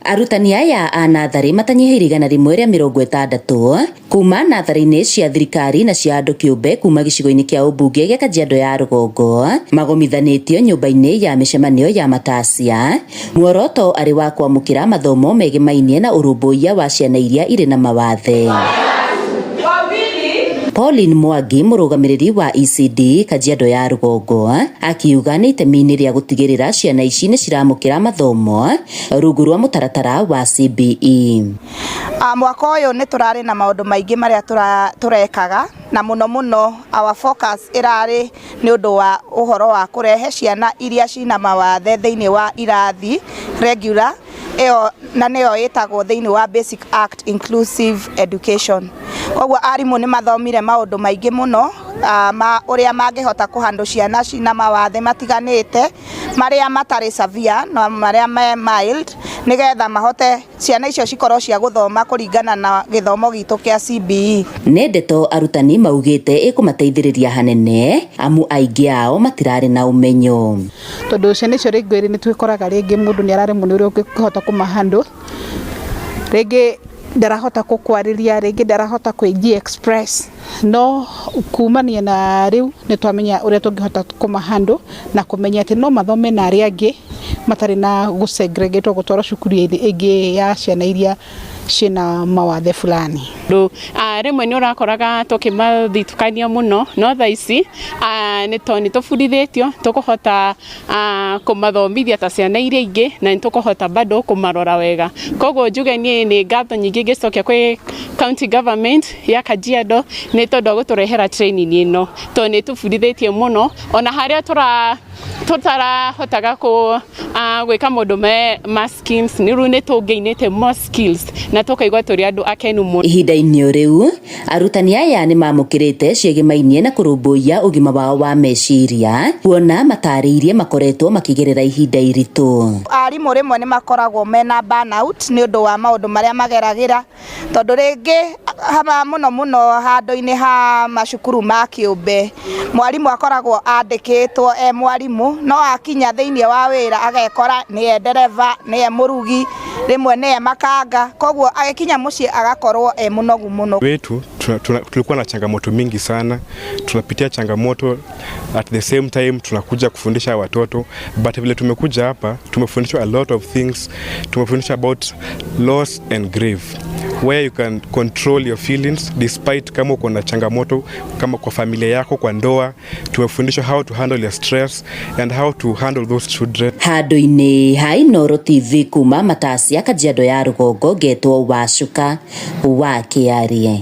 Arutani aya a nathari matanyihiire 160 kuma nathari-inĩ cia thirikari na cia andũ kĩũmbe kuma gĩcigo-inĩ kĩa ũmbunge gĩa Kajiado ya rũgongo magomithanĩtio nyũmba-inĩ ya mĩcemanio ya matacia, muoroto arĩ wa kwamũkĩra mathomo megiĩ na ũrũmbũiya wa ciana iria irĩ na mawathe. Pauline Mwangi, mũrũgamĩrĩri wa ECDE Kajiado ya rũgongo, akiuga nĩ itemi-inĩ rĩa gũtigĩrĩra ciana ici nĩ ciramũkĩra mathomo rungu rwa mũtaratara wa CBE. Mwaka ũyũ nĩ tũrarĩ na maũndũ maingĩ marĩa tũrekaga, na mũno our focus ĩrarĩ nĩ ũndũ wa ũhoro wa kũrehe ciana iria cina mawathe thĩinĩ wa irathi regular na nĩyo ĩtagwo thĩinĩ wa Basic Act Inclusive Education. Koguo arimũ nĩ mathomire maũndũ maingĩ mũno ũrĩa mangĩhota kũhandle ciana cina mawathe matiganĩte marĩa matarĩ severe na marĩa mild, nĩgetha mahote ciana icio cikorwo cia gũthoma kũringana na gĩthomo gitũ kĩa CBE. Nĩ ndeto arutani maugĩte ĩkũmateithĩrĩria hanene amu aingĩ ao matirarĩ na ũmenyo. Tondũ ciana icio rĩngĩ nĩ twĩkoraga rĩngĩ mũndũ nĩ araremwo nĩ ũrĩa ũngĩhota kũmahandle, rĩngĩ ndarahota kũkwarĩria, rĩngĩ ndarahota express, no kumania na rĩu nĩ twamenya ũrĩa tũngĩhota kũmahandle na kũmenya atĩ no mathome na arĩa angĩ matarĩ na gũsegregate gũtwarwo cukuru ĩngĩ ya ciana iria ciĩna mawathe fulani. Rĩmwe nĩ ũrakoraga tũkĩmathitũkania mũno, no thaa ici nĩ tũbundithĩtio tũkũhota kũmathomithia ta ciana iria ingĩ na nĩ tũkũhota bado kũmarora wega. Koguo njuge nĩ ngatho nyingĩ ngĩcokia kwĩ county government ya Kajiado nĩ tondũ wa gũtũrehera training ĩno, tondũ nĩ tũbundithĩtie mũno ona harĩa tũtarahotaga gwĩka maũndũ ma skills, nĩ rĩu nĩ tũngĩinĩte more skills na tũkaigua tũrĩ andũ akenu mũno. Ihinda-inĩ rĩu arutani aya nĩ mamũkĩrĩte ciĩgĩmainie na kũrũmbũiya ũgima wao wa meciria, kuona matarĩirie makoretwo makĩgerera ihinda iritũ. Arimũ rĩmwe nĩ makoragwo mena burnout nĩ ũndũ wa maũndũ marĩa mageragĩra, tondũ rĩngĩ mũno handũ-inĩ ha macukuru ma kĩũmbe mwarimũ akoragwo andĩkĩtwo mwarimũ, no akinya thĩinĩ wa wĩra agekora nĩye ndereva, nĩye mũrugi, rĩmwe nĩye makanga, koguo agĩkinya mũciĩ agakorwo mũnogu mũno. Wetu tulikuwa na changamoto mingi sana, tunapitia changamoto at the same time tunakuja kufundisha watoto, but vile tumekuja hapa tumefundishwa a lot of things. Tumefundishwa about loss and grief, where you can control your feelings despite kama uko na changamoto kama kwa familia yako, kwa ndoa. Tumefundishwa how to handle your stress and how to handle those children. Handũ-inĩ ha Inooro TV kuma matacia Kajiado ya rũgongo, ngetwo Wacuka wa Kĩarie.